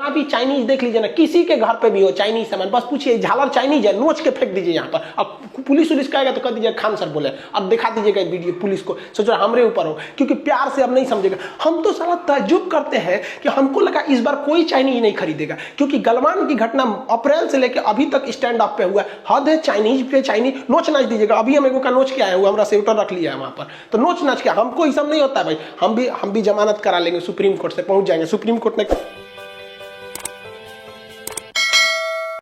जहां भी चाइनीज देख लीजिए ना, किसी के घर पे भी हो चाइनीज सामान, बस पूछिए झालर चाइनीज है, नोच के फेंक दीजिए यहाँ पर। अब पुलिस उलिस कहेगा तो कह दीजिए खान सर बोले, अब दिखा दीजिएगा वीडियो पुलिस को, सोचो हमरे ऊपर हो, क्योंकि प्यार से अब नहीं समझेगा। हम तो साला ताज्जुब करते हैं कि हमको लगा इस बार कोई चाइनीज नहीं खरीदेगा, क्योंकि गलवान की घटना अप्रैल से लेकर अभी तक स्टैंड अप पे हुआ है। हद है, चाइनीज पे चाइनीज नोच नाच दीजिएगा। अभी हम एगो का नोच के आए हुआ, हमारा सेवटर रख लिया है वहां पर, तो नोच नाच के हमको ये सब नहीं होता है भाई। हम भी जमानत करा लेंगे, सुप्रीम कोर्ट से पहुंच जाएंगे, सुप्रीम कोर्ट ने।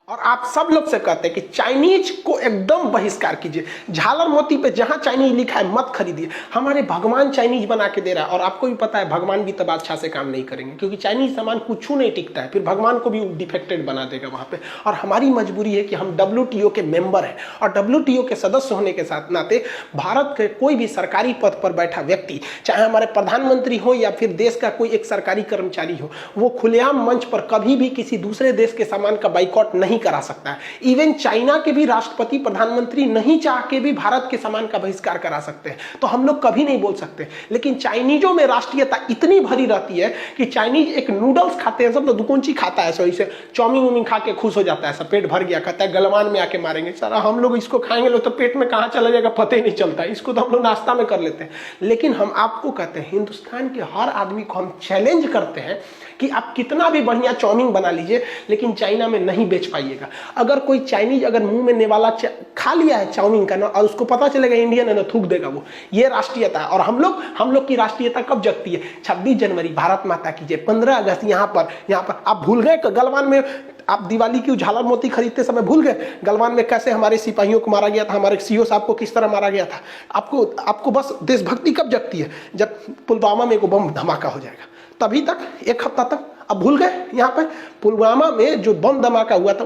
और आप सब लोग से कहते हैं कि चाइनीज को एकदम बहिष्कार कीजिए, झालर मोती पे जहां चाइनीज लिखा है मत खरीदिए। हमारे भगवान चाइनीज बना के दे रहा है, और आपको भी पता है भगवान भी तब अच्छा से काम नहीं करेंगे, क्योंकि चाइनीज सामान कुछ नहीं टिकता है, फिर भगवान को भी डिफेक्टेड बना देगा वहां पे। और हमारी मजबूरी है कि हम WTO के मेंबर हैं, और WTO के सदस्य होने के साथ नाते भारत के कोई भी सरकारी पद पर बैठा व्यक्ति, चाहे हमारे प्रधानमंत्री हो या फिर देश का कोई एक सरकारी कर्मचारी हो, वो खुलेआम मंच पर कभी भी किसी दूसरे देश के सामान का बाइकआउट नहीं करा सकता है। इवन चाइना के भी राष्ट्रपति प्रधानमंत्री नहीं चाह के भी भारत के सामान का बहिष्कार करा सकते हैं, तो हम लोग कभी नहीं बोल सकते। लेकिन चाइनीजों में राष्ट्रीयता इतनी भरी रहती है कि चाइनीज एक नूडल्स खाते हैं, सब तो दुकुंची खाता है, सो इसे चाउमीन उमीन खा के खुश हो जाता है, सब पेट भर गया, कहता है गलवान में आके मारेंगे। सारा हम लोग इसको खाएंगे लोग तो पेट में कहां चला जाएगा पता ही नहीं चलता, इसको तो हम लोग नाश्ता में कर लेते हैं। लेकिन हम आपको कहते हैं, हिंदुस्तान के हर आदमी को हम चैलेंज करते हैं कि आप कितना भी बढ़िया चाउमीन बना लीजिए, लेकिन चाइना में नहीं बेच पाइएगा। अगर कोई चाइनीज अगर मुंह में नेवाला खा लिया है चाउमीन का ना, और उसको पता चलेगा इंडियन है ना, थूक देगा वो। ये राष्ट्रीयता है। और हम लोग की राष्ट्रीयता कब जगती है? 26 जनवरी भारत माता की जय, 15 अगस्त यहाँ पर आप भूल गए गलवान में आप दिवाली की झालर मोती खरीदते समय भूल गए गलवान में कैसे हमारे सिपाहियों को मारा गया था, हमारे सीओ साहब को किस तरह मारा गया था। आपको बस देशभक्ति कब जगती है? जब पुलवामा में एक बम धमाका हो जाएगा, तभी तक, एक हफ्ता तक। अब भूल गए यहाँ पे पुलवामा में जो बम धमाका हुआ था,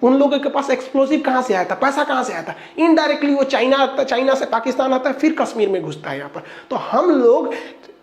उन लोगों के पास एक्सप्लोसिव कहाँ से आया था, पैसा कहाँ से आया था? इनडायरेक्टली वो चाइना से पाकिस्तान आता है, फिर कश्मीर में घुसता है यहाँ पर। तो हम लोग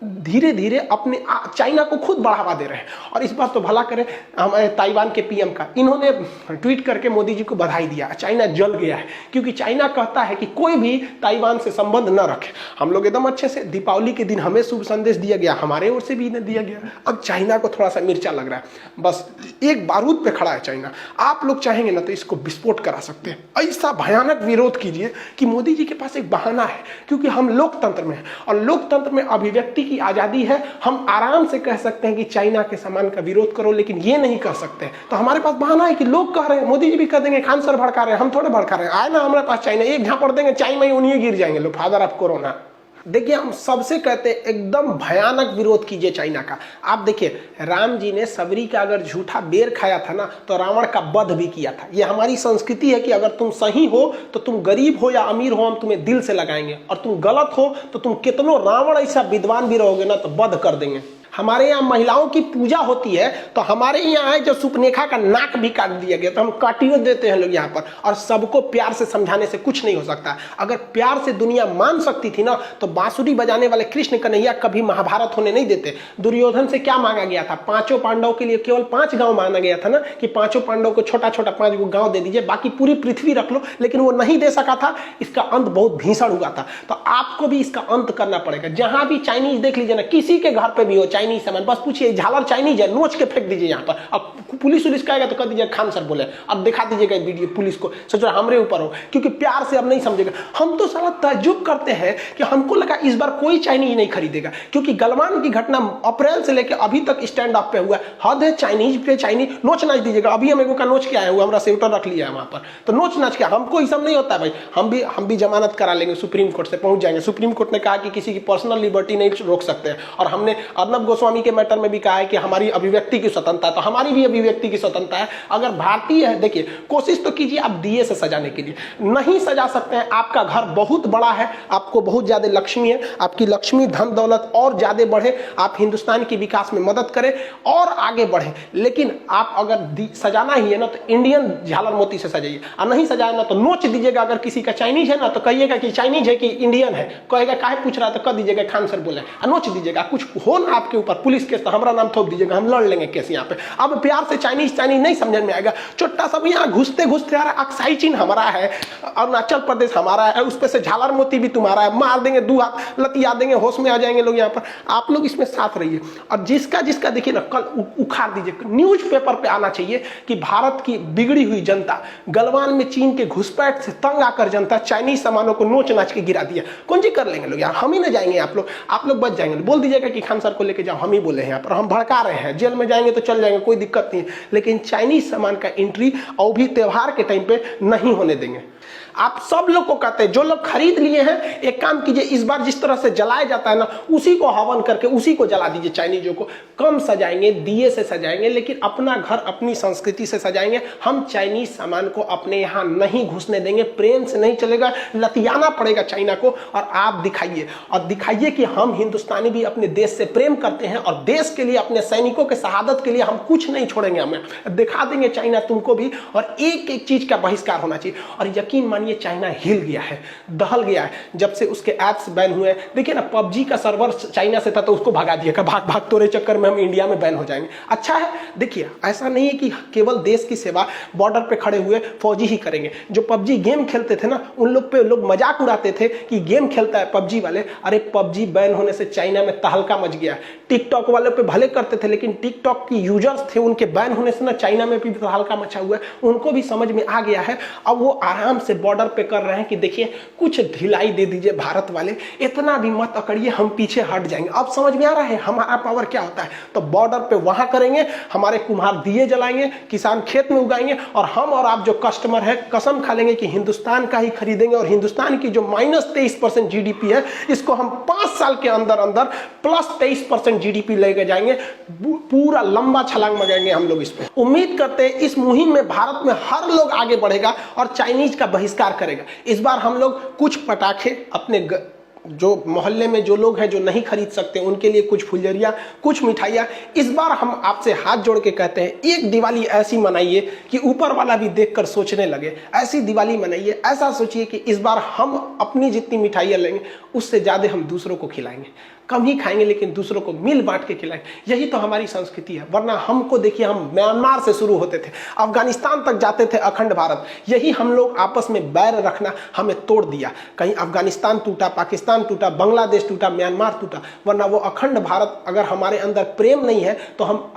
धीरे धीरे अपने चाइना को खुद बढ़ावा दे रहे हैं। और इस बार तो भला करें हमारे ताइवान के पीएम का, इन्होंने ट्वीट करके मोदी जी को बधाई दिया। चाइना जल गया है, क्योंकि चाइना कहता है कि कोई भी ताइवान से संबंध न रखे। हम लोग एकदम अच्छे से, दीपावली के दिन हमें शुभ संदेश दिया गया, हमारे ओर से भी दिया गया। अब चाइना को थोड़ा सा मिर्चा लग रहा है, बस एक बारूद पे खड़ा है चाइना। आप लोग चाहेंगे ना तो इसको विस्फोट करा सकते हैं। ऐसा भयानक विरोध कीजिए कि मोदी जी के पास एक बहाना है, क्योंकि हम लोकतंत्र में हैं, और लोकतंत्र में अभिव्यक्ति की आजादी है। हम आराम से कह सकते हैं कि चाइना के सामान का विरोध करो, लेकिन ये नहीं कर सकते। तो हमारे पास बहाना है कि लोग कह रहे हैं, मोदी जी भी कह देंगे खान सर भड़का रहे हैं, हम थोड़े भड़का रहे हैं। आए ना हमारे पास चाइना, एक झापड़ देंगे चाय में उन्हीं गिर जाएंगे लोग, फादर ऑफ कोरोना। देखिए, हम सबसे कहते हैं एकदम भयानक विरोध कीजिए चाइना का। आप देखिए, राम जी ने सबरी का अगर झूठा बेर खाया था ना, तो रावण का वध भी किया था। ये हमारी संस्कृति है कि अगर तुम सही हो तो तुम गरीब हो या अमीर हो, हम तुम्हें दिल से लगाएंगे, और तुम गलत हो तो तुम कितनों रावण ऐसा विद्वान भी रहोगे ना, तो वध कर देंगे। हमारे यहाँ महिलाओं की पूजा होती है, तो हमारे यहाँ है जो सुपनेखा का नाक भी काट दिया गया, तो हम काटियो देते हैं लोग यहाँ पर। और सबको प्यार से समझाने से कुछ नहीं हो सकता। अगर प्यार से दुनिया मान सकती थी ना, तो बांसुरी बजाने वाले कृष्ण कन्हैया कभी महाभारत होने नहीं देते। दुर्योधन से क्या मांगा गया था? 5 पांडवों के लिए केवल 5 गांव मांगा गया था ना, कि 5 पांडवों को छोटा छोटा 5 गांव दे दीजिए, बाकी पूरी पृथ्वी रख लो। लेकिन वो नहीं दे सका था। इसका अंत बहुत भीषण हुआ था। तो आपको भी इसका अंत करना पड़ेगा। जहां भी चाइनीज देख लीजिए ना, किसी के घर पे भी हो चाइनीज सामान, बस पूछिए झालर चाइनीज है, नोच के फेंक दीजिए यहाँ पर। अब पुलिस उलिस कहेगा तो कह दीजिए खान सर बोले, अब दिखा दीजिएगा वीडियो पुलिस को, सोचो हमरे ऊपर हो, क्योंकि प्यार से अब नहीं समझेगा। हम तो साला ताज्जुब करते हैं कि हमको लगा इस बार कोई चाइनीज नहीं खरीदेगा, क्योंकि गलवान की घटना अप्रैल से लेकर अभी तक स्टैंड अप पे हुआ है। हद है, चाइनीज पे चाइनीज नोच नाच दीजिएगा। अभी हम एगो का नोच के आए हुआ, हमारा सेवटर रख लिया है वहां पर, तो नोच नाच के हमको ये सब नहीं होता है भाई। हम भी जमानत करा लेंगे, सुप्रीम कोर्ट से पहुंच जाएंगे। सुप्रीम कोर्ट ने कहा कि किसी की पर्सनल लिबर्टी नहीं रोक सकते हैं। और हमने अर्नब गोस्वामी के मैटर में भी कहा है कि हमारी अभिव्यक्ति की स्वतंत्रता है, तो हमारी भी अभिव्यक्ति की स्वतंत्रता है। अगर भारतीय है, देखिए कोशिश तो कीजिए आप दिए से सजाने के लिए, नहीं सजा सकते हैं। आपका घर बहुत बड़ा है, आपको बहुत ज्यादा लक्ष्मी है, आपकी लक्ष्मी धन दौलत और ज्यादा बढ़े, आप हिंदुस्तान की विकास में मदद करें और आगे बढ़े। लेकिन आप अगर सजाना ही है ना, तो इंडियन झालर मोती से सजाइए, और नहीं सजाए ना तो नोच दीजिएगा। अगर किसी का चाइनीज है ना, तो कहिएगा कि चाइनीज है कि इंडियन है, कहेगा काहे पूछ रहा है, तो कह दीजिएगा खान सर बोले, नोच दीजिएगा। कुछ हो ना आपके ऊपर पुलिस केस, तो हमारा नाम थोप दीजिएगा, हम लड़ लेंगे केस यहाँ पे। अब प्यार से चाइनीज नहीं समझ में आएगा। छोटा सब यहाँ घुसते घुसते आ रहा है, अक्साई चीन हमारा है, अरुणाचल प्रदेश हमारा है, उस पर से झालर मोती भी तुम्हारा है, मार देंगे, 2 हाथ लतिया देंगे, होश में आ जाएंगे लोग यहाँ पर। आप लोग इसमें साथ रहिए और जिसका जिसका देखिए ना कल उखाड़ दीजिए। न्यूज़पेपर पे आना चाहिए कि भारत की बिगड़ी हुई जनता, गलवान में चीन के घुसपैठ से तंग आकर जनता चाइनीज सामानों को नोच नाच के गिरा दिया। कौन जी कर लेंगे लोग यार, हम ही ना जाएंगे, आप लोग बच जाएंगे। बोल दीजिएगा कि खान सर को लेके जाओ, हम ही बोले हैं यहाँ पर, हम भड़का रहे हैं, जेल में जाएंगे तो चल जाएंगे, कोई दिक्कत नहीं है, लेकिन चाइनीज सामान का एंट्री और भी त्योहार के टाइम पे नहीं होने देंगे। आप सब लोग को कहते हैं, जो लोग खरीद लिए हैं, एक काम कीजिए, इस बार जिस तरह से जलाया जाता है ना, उसी को हवन करके उसी को जला दीजिए। चाइनीजों को कम सजाएंगे, दिए से सजाएंगे, लेकिन अपना घर अपनी संस्कृति से सजाएंगे। हम चाइनीज सामान को अपने यहाँ नहीं घुसने देंगे, प्रेम से नहीं चलेगा, लतियाना पड़ेगा चाइना को। और आप दिखाइए कि हम हिंदुस्तानी भी अपने देश से प्रेम करते हैं और देश के लिए, अपने सैनिकों के शहादत के लिए हम कुछ नहीं छोड़ेंगे। हमें दिखा देंगे चाइना तुमको भी, और एक एक चीज का बहिष्कार होना चाहिए। और यकीन ये चाइना हिल गया है, दहल गया है जब से उसके ऐप्स बैन हुए। देखिए ना, पबजी का सर्वर चाइना से था तो उसको भगा दिया, भाग भाग तोरे चक्कर में हम इंडिया में बैन हो जाएंगे। अच्छा है, देखिए ऐसा नहीं है कि केवल देश की सेवा बॉर्डर पे खड़े हुए फौजी ही करेंगे। जो पबजी गेम खेलते थे ना, उन लोग पे लोग मजाक उड़ाते थे कि गेम खेलता है पबजी वाले। अरे पबजी बैन होने से चाइना में तहलका मच गया। टिकटॉक वाले पे भले करते थे, लेकिन टिकटॉक की यूजर्स थे, उनके बैन होने से ना चाइना में भी तहलका मचा हुआ है। उनको भी समझ में आ गया है, अब वो आराम से बॉर्डर पे कर रहे हैं कि देखिए कुछ ढिलाई दे दीजिए भारत वाले, इतना भी मत अकड़िए, हम पीछे हट जाएंगे। अब समझ में आ रहा है हमारा पावर क्या होता है। तो बॉर्डर पे वहां करेंगे, हमारे कुम्हार दिए जलाएंगे, किसान खेत में उगाएंगे, और हम और आप जो कस्टमर है कसम खा लेंगे कि हिंदुस्तान का ही खरीदेंगे। और हिंदुस्तान की जो -23% जीडीपी है, इसको हम 5 साल के अंदर अंदर +23% जीडीपी लेके जाएंगे। पूरा लंबा छलांग लगाएंगे हम लोग इस पे। उम्मीद करते हैं इस मुहिम में भारत में हर लोग आगे बढ़ेगा और चाइनीज का बहिष्कार करेगा। इस बार हम लोग कुछ पटाखे अपने जो मोहल्ले में जो लोग हैं जो नहीं खरीद सकते उनके लिए कुछ फुलझड़ियाँ, कुछ मिठाइयाँ, इस बार हम आपसे हाथ जोड़ के कहते हैं एक दिवाली ऐसी मनाइए कि ऊपर वाला भी देखकर सोचने लगे। ऐसी दिवाली मनाइए, ऐसा सोचिए कि इस बार हम अपनी जितनी मिठाइयाँ लेंगे उससे ज़्यादा हम दूसरों को खिलाएंगे। कम ही खाएंगे लेकिन दूसरों को मिल बांट के खिलाएंगे। यही तो हमारी संस्कृति है। वरना हमको देखिए, हम म्यांमार से शुरू होते थे, अफगानिस्तान तक जाते थे, अखंड भारत। यही हम लोग आपस में बैर रखना हमें तोड़ दिया। कहीं अफगानिस्तान टूटा, पाकिस्तान टूटा, बांग्लादेश टूटा, म्यांमार टूटा, वरना वो अखंड भारत अगर हमारे अंदर प्रेम नहीं है तो हम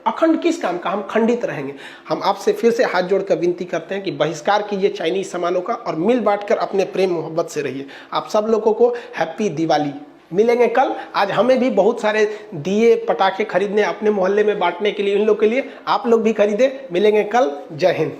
अखंड किस काम का, हम खंडित रहेंगे। हम आपसे फिर से हाथ जोड़कर विनती करते हैं कि बहिष्कार कीजिए चाइनीज सामानों का और मिल बांटकर अपने प्रेम मोहब्बत से रहिए। आप सब लोगों को हैप्पी दिवाली। मिलेंगे कल। आज हमें भी बहुत सारे दिए पटाखे खरीदने अपने मोहल्ले में बांटने के लिए, इन लोग के लिए। आप लोग भी खरीदे। मिलेंगे कल। जय हिंद।